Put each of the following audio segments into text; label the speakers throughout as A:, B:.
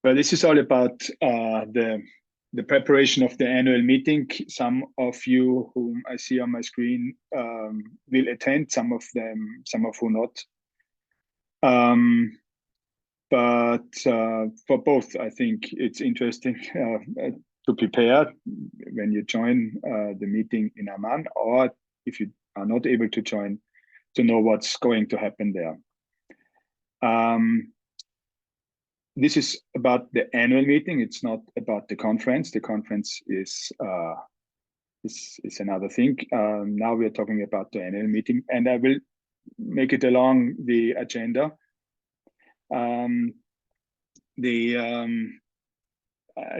A: Well, this is all about the preparation of the annual meeting. Some of you whom I see on my screen will attend, some of who not. But for both, I think it's interesting to prepare when you join the meeting in Amman, or if you are not able to join, to know what's going to happen there. This is about the annual meeting. It's not about the conference. The conference is another thing. Now we're talking about the annual meeting, and I will make it along the agenda. I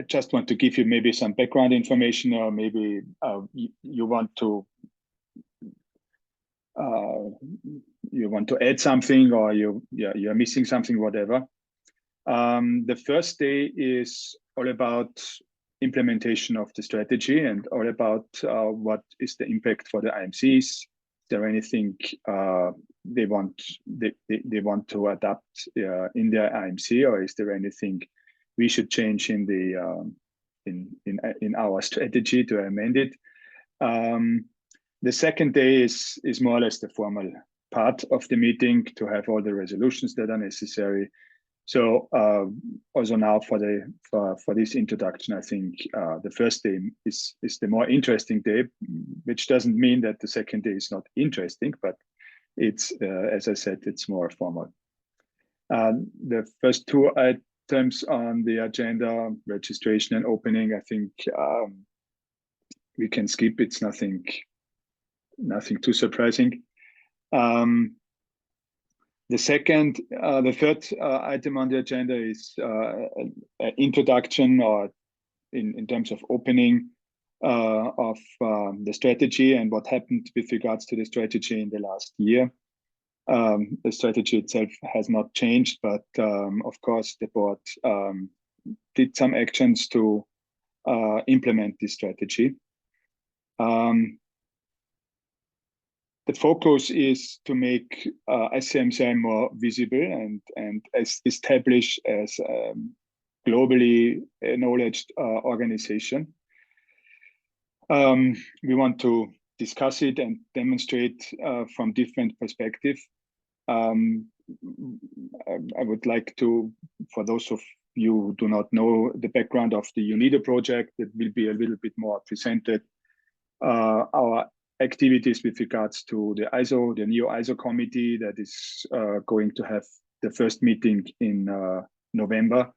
A: just want to give you maybe some background information, or maybe you want to add something, or you're missing something, whatever. The first day is all about implementation of the strategy and all about what is the impact for the IMCs. Is there anything they want to adapt in their IMC, or is there anything we should change in the in our strategy to amend it? The second day is more or less the formal part of the meeting, to have all the resolutions that are necessary. So also now for this introduction, I think the first day is the more interesting day, which doesn't mean that the second day is not interesting, but it's as I said, it's more formal. The first two items on the agenda, registration and opening, I think we can skip. It's nothing too surprising. The third item on the agenda is an introduction, or in terms of opening of the strategy and what happened with regards to the strategy in the last year. The strategy itself has not changed, but of course the board did some actions to implement this strategy. The focus is to make ICMCI more visible and establish as a globally acknowledged organization. We want to discuss it and demonstrate from different perspectives. I would like to, for those of you who do not know the background of the UNIDO project, that will be a little bit more presented. Our activities with regards to the new ISO committee that is going to have the first meeting in November,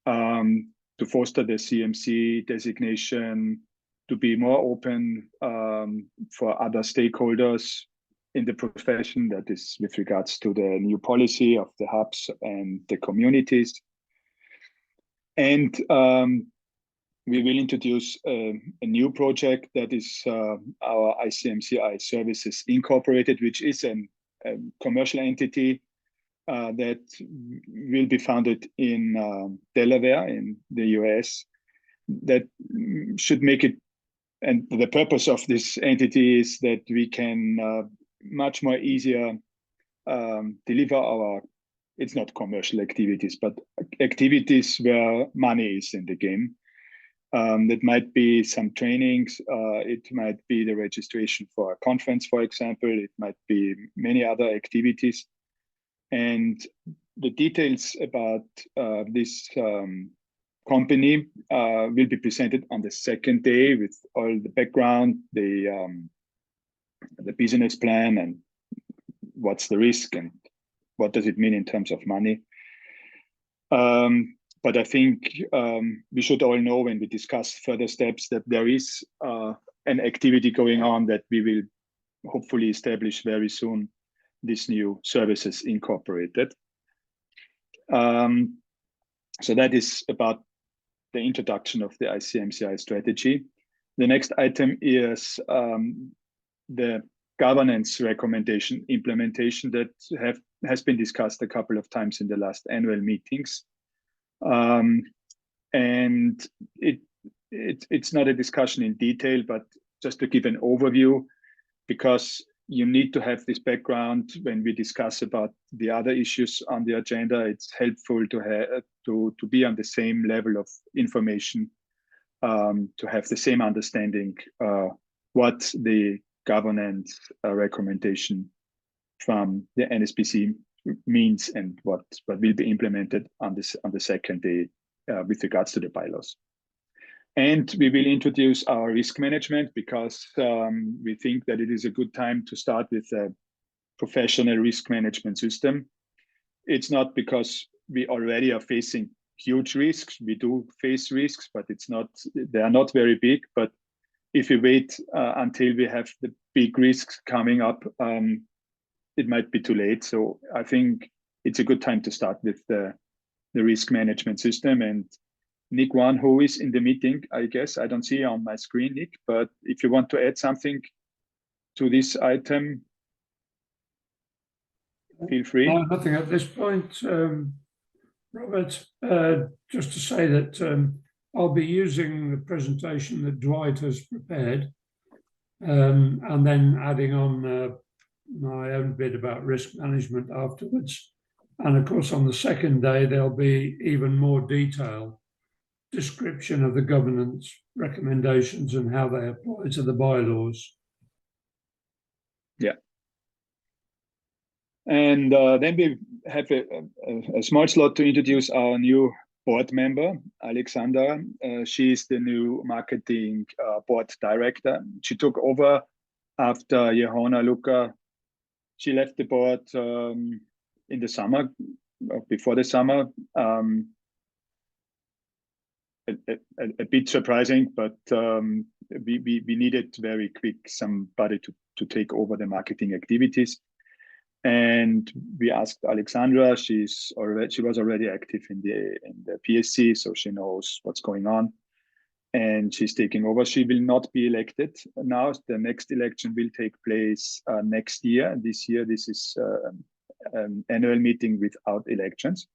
A: to foster the CMC designation, to be more open for other stakeholders in the profession, that is with regards to the new policy of the hubs and the communities. And we will introduce a new project that is our ICMCI Services Incorporated, which is a commercial entity that will be founded in Delaware in the US. That should make it, and the purpose of this entity is that we can much more easier deliver our, it's not commercial activities, but activities where money is in the game. That might be some trainings, it might be the registration for a conference, for example, it might be many other activities. And the details about this company will be presented on the second day with all the background, the business plan, and what's the risk and what does it mean in terms of money. But I think we should all know when we discuss further steps that there is an activity going on that we will hopefully establish very soon, this new Services Incorporated. So that is about the introduction of the ICMCI strategy. The next item is the governance recommendation implementation that has been discussed a couple of times in the last annual meetings. And it's not a discussion in detail, but just to give an overview, because you need to have this background when we discuss about the other issues on the agenda. It's helpful to have to be on the same level of information, to have the same understanding what the governance recommendation from the NSPC means and what will be implemented on the second day with regards to the bylaws. And we will introduce our risk management because we think that it is a good time to start with a professional risk management system. It's not because we already are facing huge risks. We do face risks, but they are not very big. But if we wait until we have the big risks coming up, it might be too late. So I think it's a good time to start with the risk management system. And Nick One, who is in the meeting, I guess, I don't see you on my screen, Nick, but if you want to add something to this item, feel free.
B: No, nothing at this point, Robert. Just to say that I'll be using the presentation that Dwight has prepared, and then adding on my own bit about risk management afterwards. And of course, on the second day, there'll be even more detailed description of the governance recommendations and how they apply to the bylaws.
A: Yeah. And then we have a small slot to introduce our new board member, Alexandra. She is the new marketing board director. She took over after Johanna Luca. She left the board in the summer, before the summer. A bit surprising, but we needed very quick somebody to take over the marketing activities. And we asked Alexandra. She was already active in the PSC, so she knows what's going on. And she's taking over. She will not be elected now. The next election will take place next year. This year, this is an annual meeting without elections.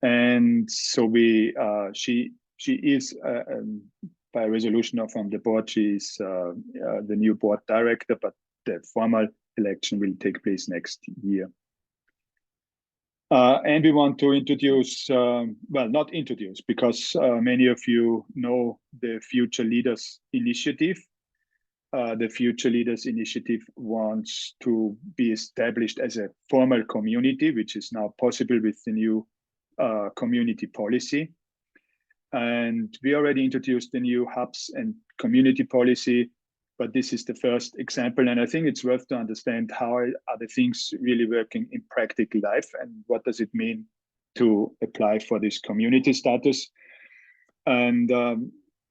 A: And so she is by resolution from the board, she is the new board director, but the formal election will take place next year. And we want to introduce, well, not introduce, because many of you know the Future Leaders Initiative. The Future Leaders Initiative wants to be established as a formal community, which is now possible with the new community policy. And we already introduced the new hubs and community policy, but this is the first example. And I think it's worth to understand how are the things really working in practical life and what does it mean to apply for this community status. And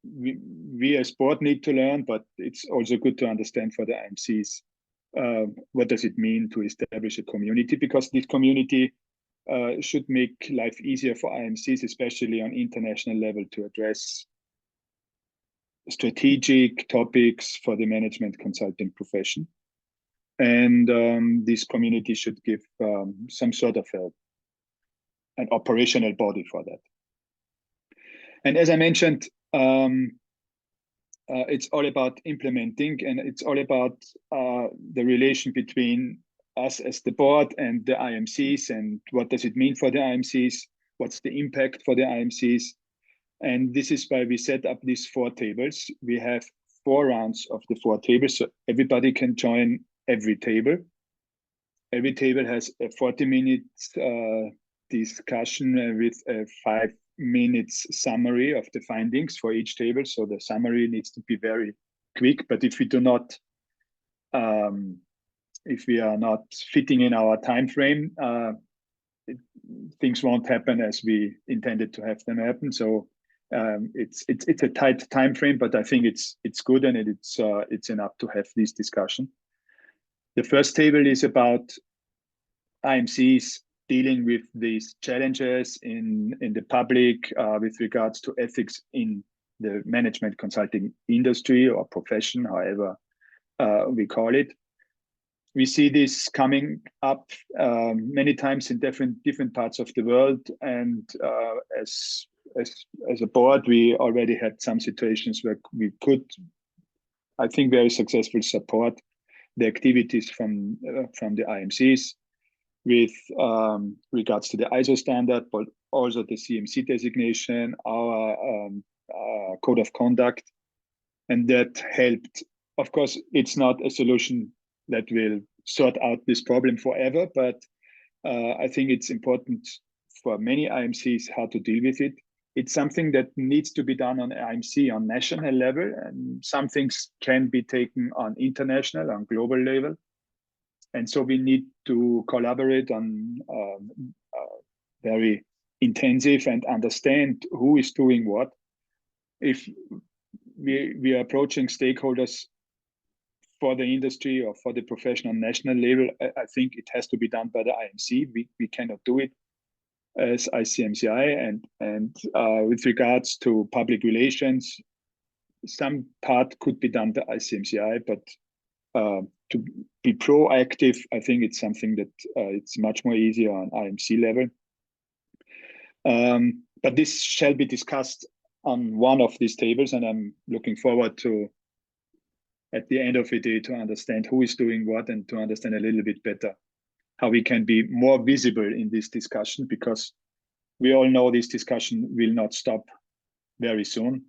A: we as board need to learn, but it's also good to understand for the IMCs, what does it mean to establish a community, because this community should make life easier for IMCs, especially on international level, to address strategic topics for the management consulting profession. And this community should give some sort of an operational body for that. And as I mentioned, it's all about implementing, and it's all about the relation between us as the board and the IMCs, and what does it mean for the IMCs, what's the impact for the IMCs. And this is why we set up these 4 tables. We have 4 rounds of the 4 tables, so everybody can join every table. Every table has a 40-minute discussion with a 5 minutes summary of the findings for each table. So the summary needs to be very quick, but if we do not, if we are not fitting in our time frame, things won't happen as we intended to have them happen. So it's a tight time frame, but I think it's good, and it's enough to have this discussion. The first table is about IMCs dealing with these challenges in the public with regards to ethics in the management consulting industry or profession, however we call it. We see this coming up many times in different parts of the world, and as a board, we already had some situations where we could, I think, very successfully support the activities from the IMCs with regards to the ISO standard, but also the CMC designation, our code of conduct, and that helped. Of course, it's not a solution that will sort out this problem forever, but I think it's important for many IMCs how to deal with it. It's something that needs to be done on IMC on national level, and some things can be taken on international, on global level. And so we need to collaborate on very intensive and understand who is doing what. If we are approaching stakeholders for the industry or for the profession on national level, I think it has to be done by the IMC. We cannot do it as ICMCI. And with regards to public relations, some part could be done by ICMCI, but to be proactive, I think it's something that it's much more easier on IMC level. But this shall be discussed on one of these tables, and I'm looking forward to, at the end of the day, to understand who is doing what and to understand a little bit better how we can be more visible in this discussion, because we all know this discussion will not stop very soon.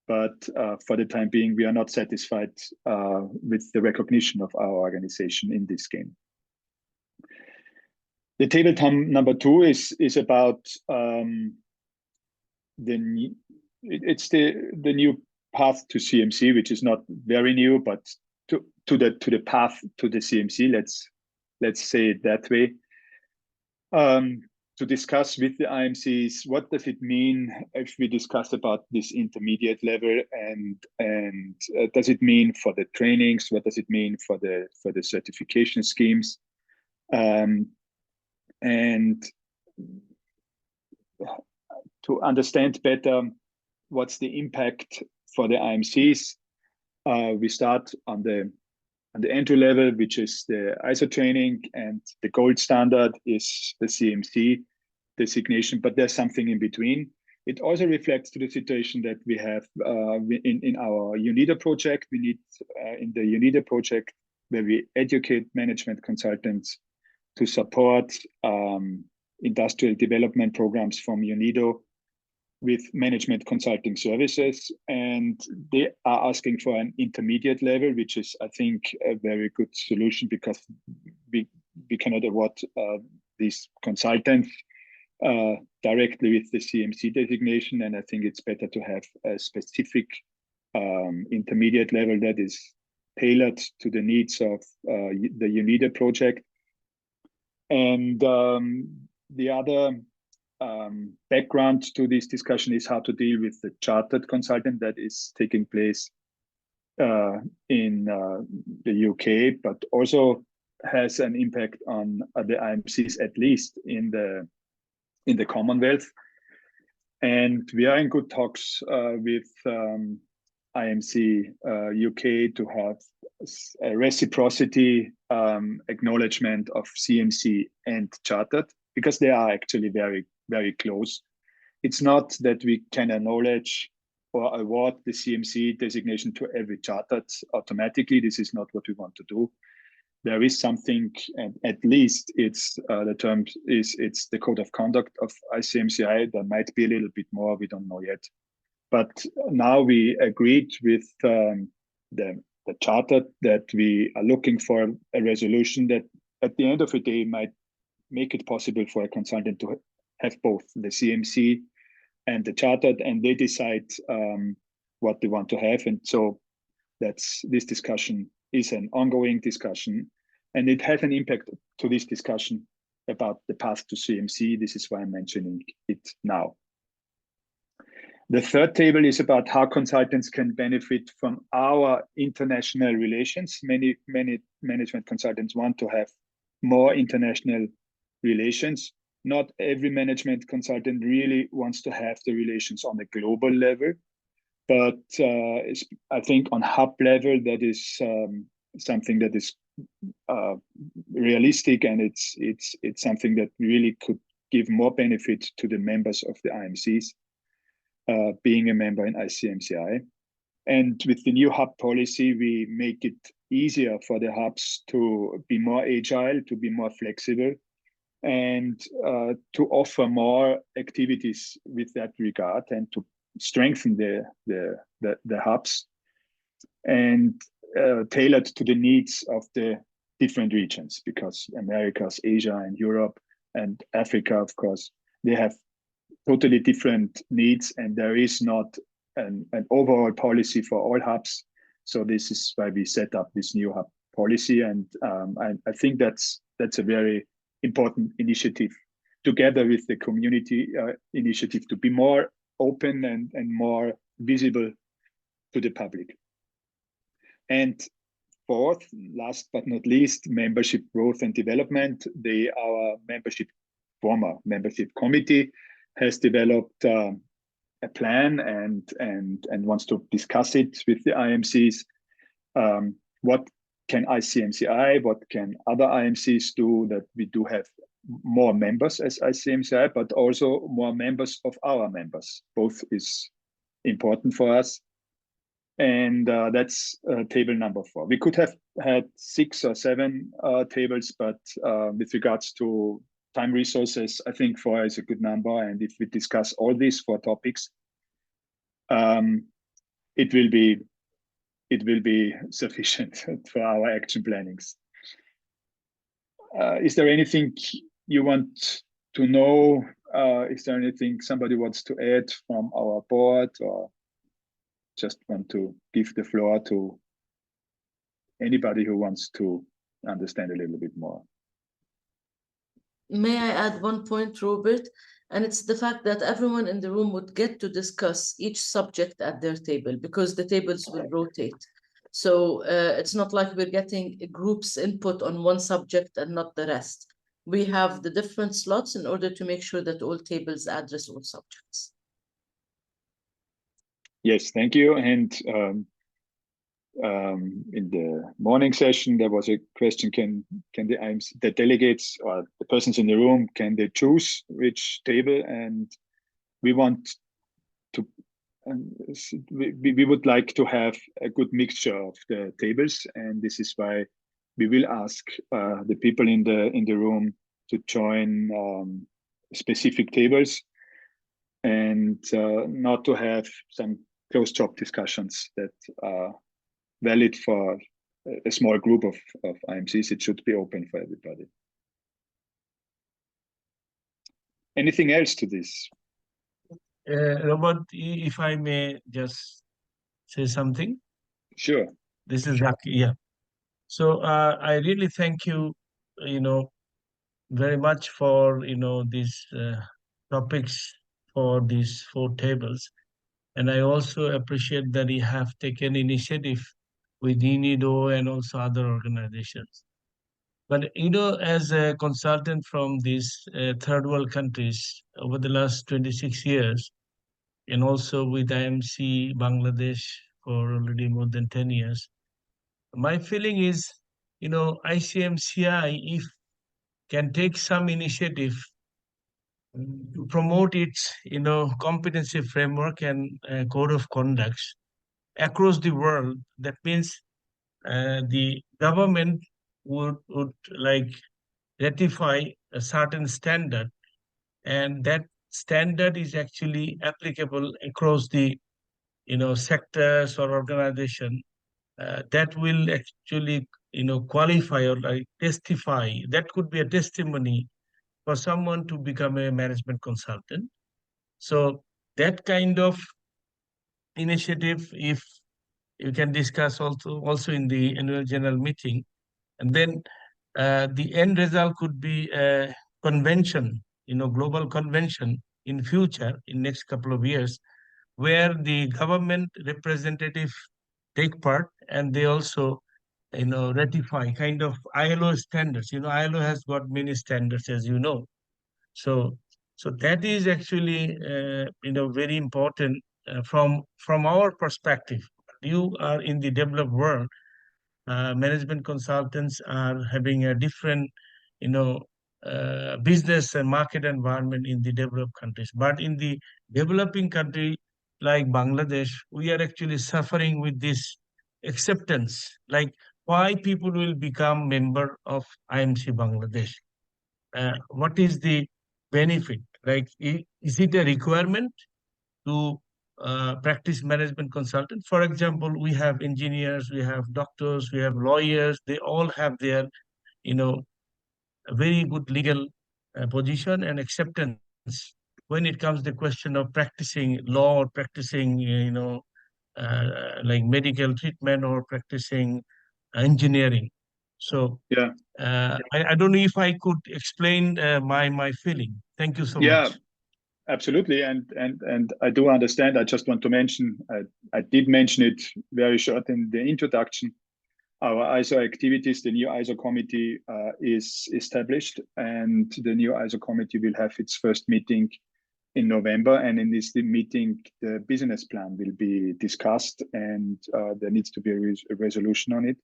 A: But for the time being, we are not satisfied with the recognition of our organization in this game. The table number 2 is about it's the new path to CMC, which is not very new, but to the path to the CMC. Let's say it that way. To discuss with the IMCs, what does it mean if we discuss about this intermediate level, and does it mean for the trainings? What does it mean for the certification schemes? And to understand better what's the impact for the IMCs, we start on the entry level, which is the ISO training, and the gold standard is the CMC designation, but there's something in between. It also reflects to the situation that we have in our UNIDA project. We need in the UNIDA project, where we educate management consultants to support industrial development programs from UNIDO with management consulting services, and they are asking for an intermediate level, which is, I think, a very good solution, because we cannot award these consultants directly with the CMC designation, and I think it's better to have a specific intermediate level that is tailored to the needs of the UNIDA project. And the other background to this discussion is how to deal with the chartered consultant that is taking place in the UK, but also has an impact on the IMCs, at least in the Commonwealth. And we are in good talks with IMC UK to have a reciprocity acknowledgement of CMC and chartered, because they are actually very, very close. It's not that we can acknowledge or award the CMC designation to every chartered automatically. This is not what we want to do. There is something, and at least it's the term is it's the code of conduct of ICMCI. There might be a little bit more, we don't know yet. But now we agreed with the charter that we are looking for a resolution that at the end of the day might make it possible for a consultant to have both the CMC and the chartered, and they decide what they want to have. And so this discussion is an ongoing discussion, and it has an impact to this discussion about the path to CMC. This is why I'm mentioning it now. The third table is about how consultants can benefit from our international relations. Many management consultants want to have more international relations. Not every management consultant really wants to have the relations on a global level, but I think on hub level, that is something that is realistic, and it's something that really could give more benefit to the members of the IMCs, being a member in ICMCI. And with the new hub policy, we make it easier for the hubs to be more agile, to be more flexible, and to offer more activities with that regard, and to strengthen the hubs and tailored to the needs of the different regions, because Americas, Asia, and Europe, and Africa, of course, they have totally different needs, and there is not an overall policy for all hubs. So this is why we set up this new hub policy, and I think that's a very important initiative, together with the community initiative, to be more open and more visible to the public. And fourth, last but not least, membership growth and development. Our former membership committee has developed a plan and wants to discuss it with the IMCs. What can ICMCI, what can other IMCs do, that we do have more members as ICMCI, but also more members of our members. Both is important for us. And that's table number 4. We could have had 6 or 7 tables, but with regards to time resources, I think 4 is a good number. And if we discuss all these 4 topics, it will be sufficient for our action plannings. Is there anything you want to know? Is there anything somebody wants to add from our board, or just want to give the floor to anybody who wants to understand a little bit more?
C: May I add one point, Robert? And it's the fact that everyone in the room would get to discuss each subject at their table, because the tables will rotate. So it's not like we're getting a group's input on one subject and not the rest. We have the different slots in order to make sure that all tables address all subjects.
A: Yes, thank you. And in the morning session, there was a question: can the delegates or the persons in the room, can they choose which table? And we want to, we would like to have a good mixture of the tables, and this is why we will ask the people in the room to join specific tables, and not to have some closed shop discussions that are valid for a small group of IMCs. It should be open for everybody. Anything else to this?
D: Robert, if I may just say something.
A: Sure.
D: This is Zaki, yeah. So I really thank you, very much for, these topics for these 4 tables. And I also appreciate that you have taken initiative with UNIDO and also other organizations. But, as a consultant from these third world countries over the last 26 years, and also with IMC Bangladesh for already more than 10 years, my feeling is, ICMCI, if can take some initiative to promote its, competency framework and code of conduct across the world. That means the government would like ratify a certain standard, and that standard is actually applicable across the sectors or organization. That will actually qualify or like testify. That could be a testimony for someone to become a management consultant. So that kind of initiative, if you can discuss also in the annual general meeting, and then the end result could be a convention, global convention in future, in next couple of years, where the government representative take part, and they also ratify kind of ILO standards. ILO has got many standards, as you know. So that is actually very important from our perspective. You are in the developed world. Management consultants are having a different business and market environment in the developed countries. But in the developing country, like Bangladesh, we are actually suffering with this acceptance, like why people will become member of IMC Bangladesh. What is the benefit? Like, is it a requirement to practice management consultant? For example, we have engineers, we have doctors, we have lawyers. They all have their, a very good legal position and acceptance when it comes to the question of practicing law or practicing, like medical treatment or practicing engineering. So
A: Yeah.
D: I don't know if I could explain my feeling. Thank you so much.
A: Absolutely, and I do understand. I just want to mention, I did mention it very short in the introduction. Our ISO activities, the new ISO committee is established, and the new ISO committee will have its first meeting in November. And in this meeting, the business plan will be discussed, and there needs to be a resolution on it.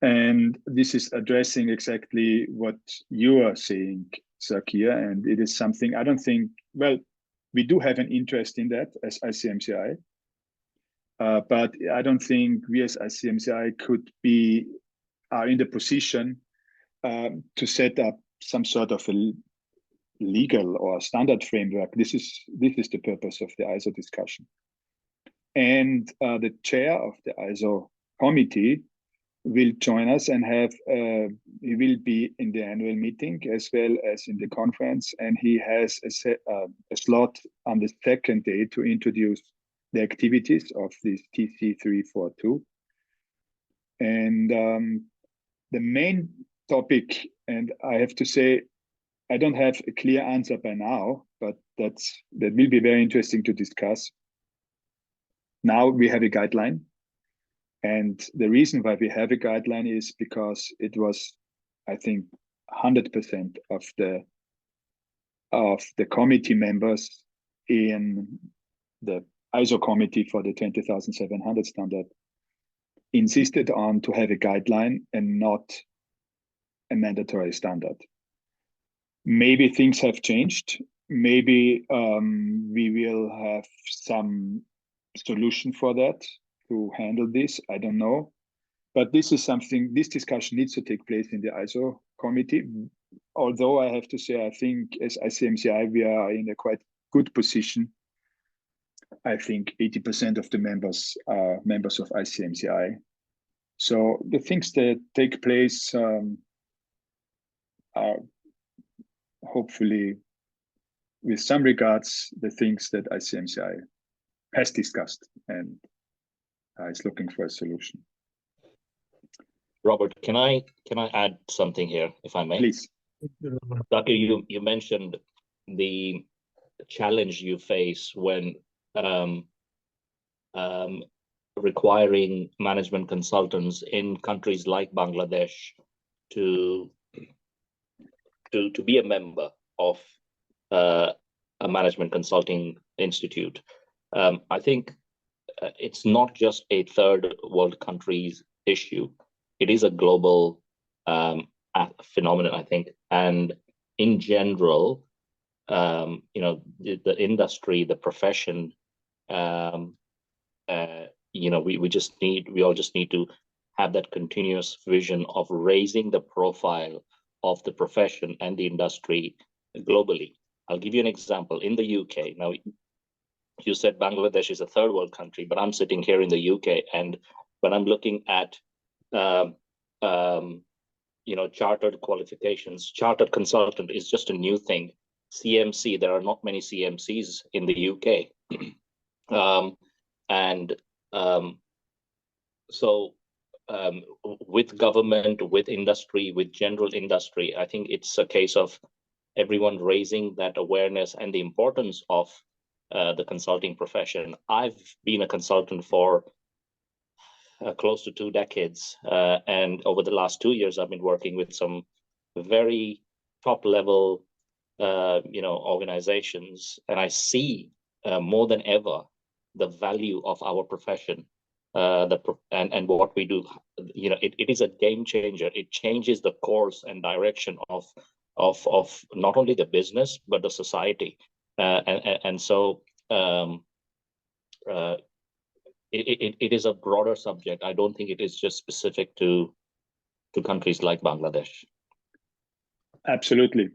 A: And this is addressing exactly what you are saying, Zakir, and it is something I don't think, well, we do have an interest in that as ICMCI, but I don't think we as ICMCI are in the position to set up some sort of a legal or standard framework. This is the purpose of the ISO discussion. And the chair of the ISO committee will join us and he will be in the annual meeting as well as in the conference, and he has a slot on the second day to introduce the activities of this TC342. And the main topic, and I have to say, I don't have a clear answer by now, but that will be very interesting to discuss. Now we have a guideline. And the reason why we have a guideline is because it was, I think, 100% of the committee members in the ISO committee for the 20,700 standard insisted on to have a guideline and not a mandatory standard. Maybe things have changed. Maybe we will have some solution for that to handle this. I don't know. But this is something, this discussion needs to take place in the ISO committee. Although I have to say, I think as ICMCI, we are in a quite good position. I think 80% of the members are members of ICMCI. So the things that take place are hopefully, with some regards, the things that ICMCI has discussed and is looking for a solution.
E: Robert, can I add something here, if I may?
A: Please.
E: Zakir, you mentioned the challenge you face when requiring management consultants in countries like Bangladesh to be a member of a management consulting institute. I think it's not just a third world country's issue. It is a global phenomenon, I think. And in general, the industry, the profession, we all just need to have that continuous vision of raising the profile of the profession and the industry globally. I'll give you an example. In the UK, now you said Bangladesh is a third world country, but I'm sitting here in the UK, and when I'm looking at chartered qualifications, chartered consultant is just a new thing. CMC, there are not many CMCs in the UK. With government, with industry, with general industry, I think it's a case of everyone raising that awareness and the importance of the consulting profession. I've been a consultant for close to 2 decades, and over the last 2 years, I've been working with some very top level, organizations, and I see more than ever the value of our profession, and what we do. It is a game changer. It changes the course and direction of not only the business but the society, and so it is a broader subject. I don't think it is just specific to countries like Bangladesh.
A: Absolutely,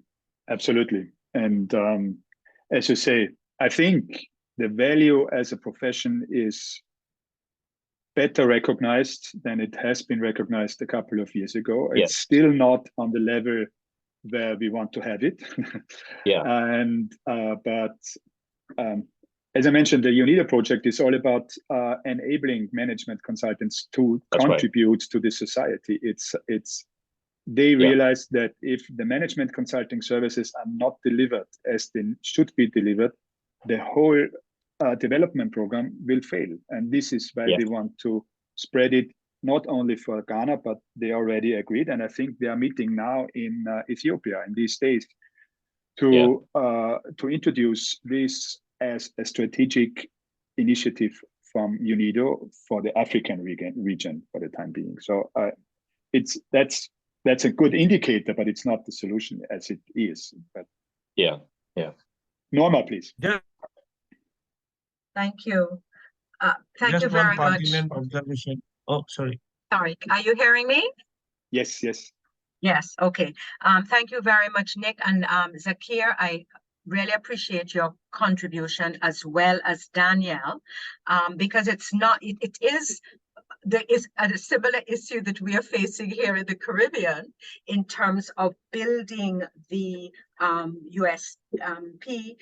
A: absolutely. And as you say, I think the value as a profession is better recognized than it has been recognized a couple of years ago.
E: Yes.
A: It's still not on the level where we want to have it.
E: Yeah.
A: And but as I mentioned, the UNIDO project is all about enabling management consultants to contribute to the society. They realize that if the management consulting services are not delivered as they should be delivered, the whole development program will fail. And this is why they want to spread it not only for Ghana, but they already agreed. And I think they are meeting now in Ethiopia in these days to introduce this as a strategic initiative from UNIDO for the African region for the time being. So that's a good indicator, but it's not the solution as it is. But Norma, please.
D: Yeah.
F: Thank you. Thank
D: Just
F: you very
D: one
F: much.
D: pertinent observation. Oh, sorry.
F: Sorry, are you hearing me?
A: Yes, yes.
F: Yes, okay. Thank you very much, Nick and Zakir. I really appreciate your contribution, as well as Danielle, because there is a similar issue that we are facing here in the Caribbean in terms of building the USP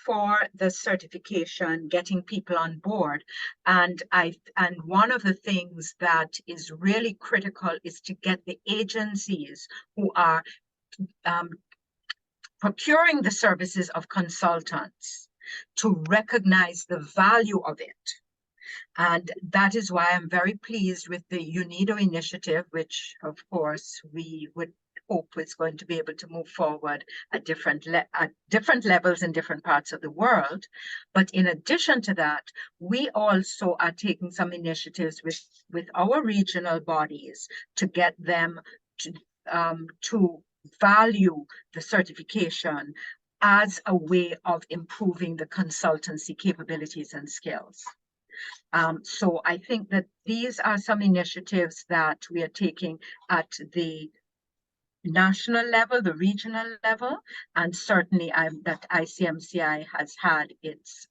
F: for the certification, getting people on board. And one of the things that is really critical is to get the agencies who are procuring the services of consultants to recognize the value of it. And that is why I'm very pleased with the UNIDO initiative, which of course we would hope is going to be able to move forward at different levels in different parts of the world. But in addition to that, we also are taking some initiatives with our regional bodies to get them to value the certification as a way of improving the consultancy capabilities and skills. So I think that these are some initiatives that we are taking at the national level, the regional level, and certainly that ICMCI has had its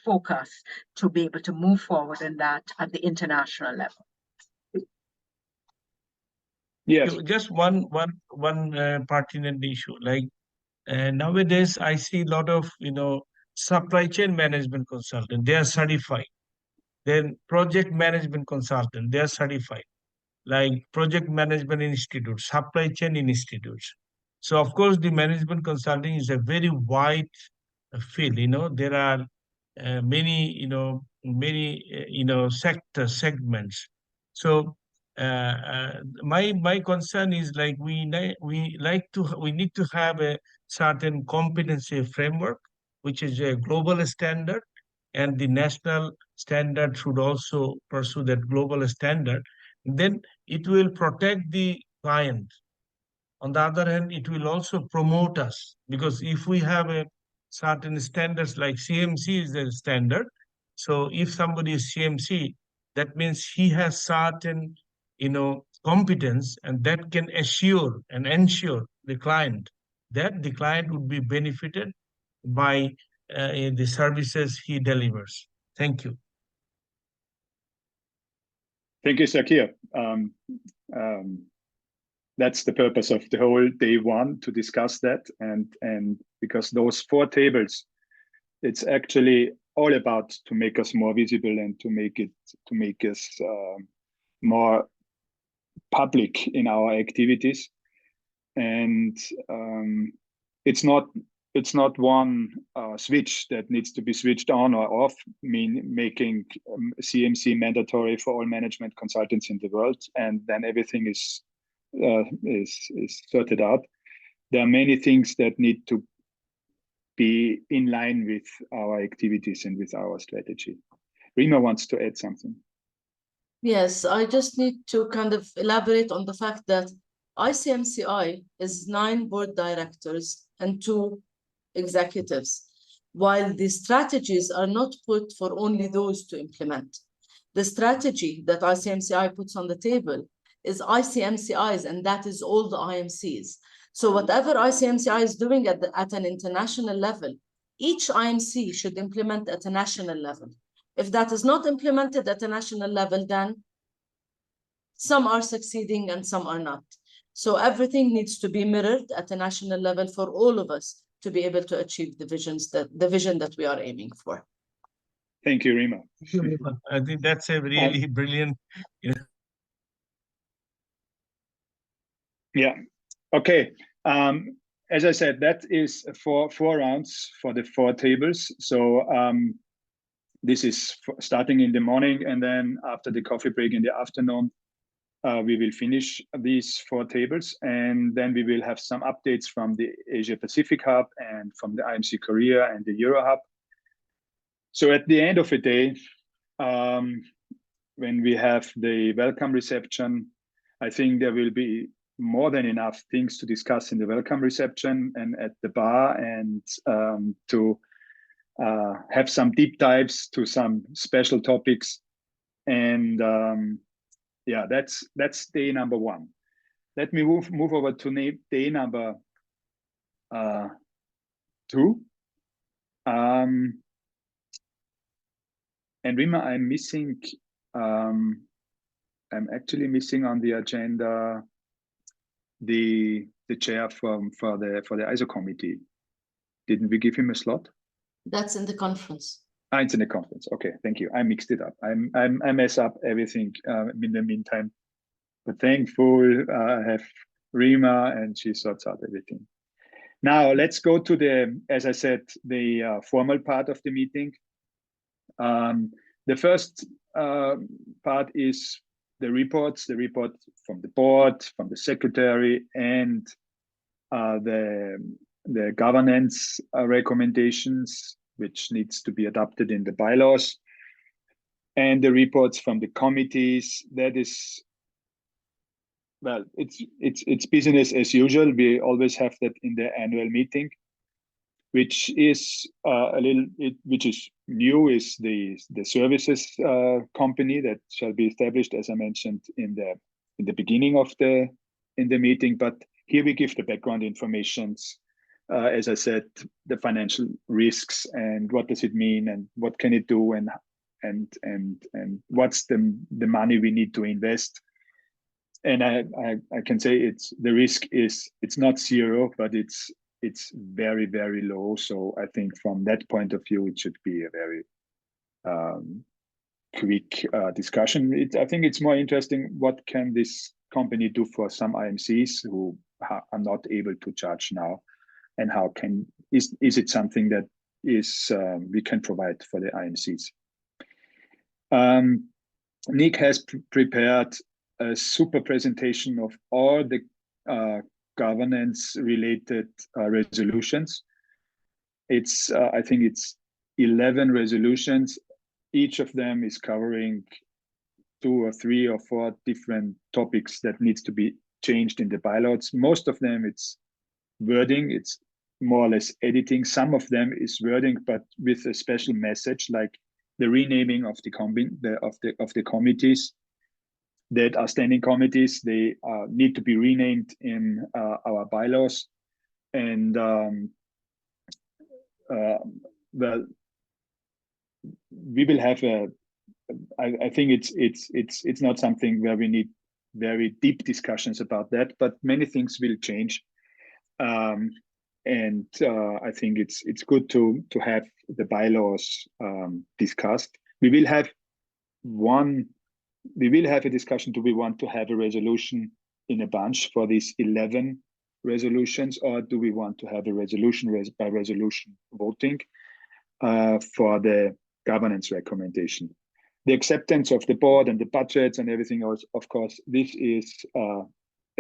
F: focus to be able to move forward in that at the international level.
D: Yes. Just one pertinent issue. Like nowadays, I see a lot of supply chain management consultant. They are certified. Then project management consultant, they are certified. Like project management institutes, supply chain institutes. So of course, the management consulting is a very wide field. There are many segments. So my concern is like we need to have a certain competency framework, which is a global standard, and the national standard should also pursue that global standard. Then it will protect the client. On the other hand, it will also promote us, because if we have a certain standards, like CMC is the standard. So if somebody is CMC, that means he has certain competence, and that can assure and ensure the client that the client would be benefited by the services he delivers. Thank you.
A: Thank you, Zakir. That's the purpose of the whole day one, to discuss that, and because those 4 tables, it's actually all about to make us more visible and to make us more public in our activities. And it's not one switch that needs to be switched on or off, making CMC mandatory for all management consultants in the world, and then everything is sorted out. There are many things that need to be in line with our activities and with our strategy. Rima wants to add something.
C: Yes, I just need to kind of elaborate on the fact that ICMCI is 9 board directors and 2 executives. while the strategies are not put for only those to implement. The strategy that ICMCI puts on the table is ICMCI's, and that is all the IMCs. So whatever ICMCI is doing at an international level, each IMC should implement at a national level. If that is not implemented at a national level, then some are succeeding and some are not. So everything needs to be mirrored at a national level for all of us to be able to achieve the vision that we are aiming for.
A: Thank you, Rima.
D: I think that's a really brilliant.
A: Yeah. Okay. As I said, that is four rounds for the 4 tables. So this is starting in the morning, and then after the coffee break in the afternoon, we will finish these 4 tables, and then we will have some updates from the Asia Pacific Hub and from the IMC Korea and the Euro Hub. So at the end of the day, when we have the welcome reception, I think there will be more than enough things to discuss in the welcome reception and at the bar, and to have some deep dives to some special topics. And yeah, that's day number 1. Let me move over to day number 2. And Rima, I'm actually missing on the agenda the chair for the ISO committee. Didn't we give him a slot?
C: That's in the conference.
A: It's in the conference. Okay, thank you. I mixed it up. I mess up everything in the meantime. But thankful I have Rima, and she sorts out everything. Now let's go to the, as I said, the formal part of the meeting. The first part is the report from the board, from the secretary, and the governance recommendations, which needs to be adopted in the bylaws, and the reports from the committees. That is, well, it's business as usual. We always have that in the annual meeting. Which is which is new is the services company that shall be established, as I mentioned in the beginning of the meeting. But here we give the background information, as I said, the financial risks and what does it mean and what can it do, and what's the money we need to invest. And I can say the risk is, it's not 0, but it's very, very low. So I think from that point of view, it should be a very quick discussion. I think it's more interesting, what can this company do for some IMCs who are not able to charge now, and how is it something that is we can provide for the IMCs. Nick has prepared a super presentation of all the governance related resolutions. It's I think it's 11 resolutions. Each of them is covering 2 or 3 or 4 different topics that needs to be changed in the bylaws. Most of them it's wording, it's more or less editing. Some of them is wording, but with a special message, like the renaming of the committees that are standing committees. They need to be renamed in our bylaws. And well, we will have I think it's not something where we need very deep discussions about that, but many things will change. And I think it's good to have the bylaws discussed. We will have a discussion. Do we want to have a resolution in a bunch for these 11 resolutions, or do we want to have a resolution by resolution voting for the governance recommendation? The acceptance of the board and the budgets and everything else, of course, this is a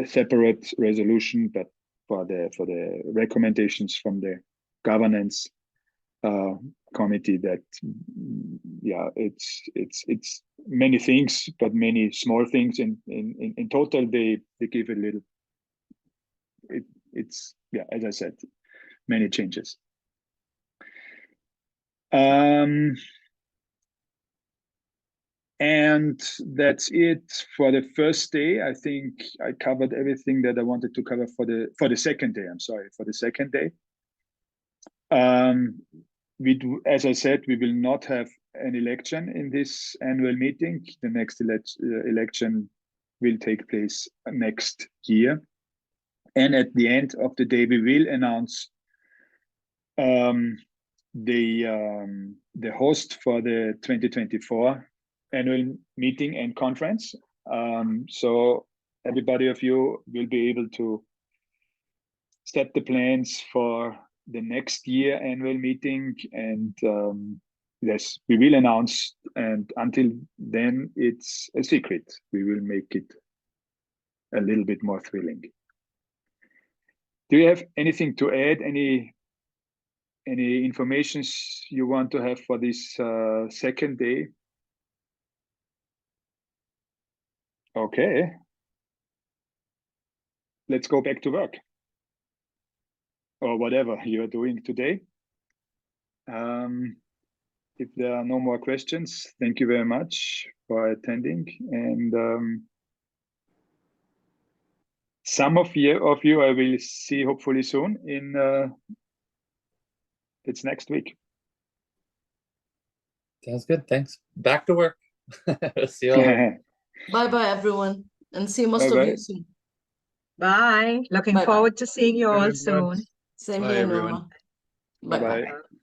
A: separate resolution, but for the recommendations from the governance committee, that it's many things, but many small things. In total, they give a little. It's as I said, many changes. And that's it for the first day. I think I covered everything that I wanted to cover for the second day. I'm sorry, for the second day. As I said, we will not have an election in this annual meeting. The next election will take place next year. And at the end of the day, we will announce the host for the 2024 annual meeting and conference. So everybody of you will be able to set the plans for the next year annual meeting, and yes, we will announce, and until then it's a secret. We will make it a little bit more thrilling. Do you have anything to add? Any information you want to have for this second day? Okay, let's go back to work, or whatever you are doing today. If there are no more questions, thank you very much for attending. And some of you I will see hopefully soon in it's next week.
G: Sounds good. Thanks. Back to work. See you all later.
C: Bye-bye, everyone, and see most of you soon.
F: Bye. Looking
C: Bye-bye.
F: forward to seeing you all
D: Very good.
F: soon.
C: Same
G: Bye,
C: here,
G: everyone.
C: Norma.
A: Bye-bye.
C: Bye-bye.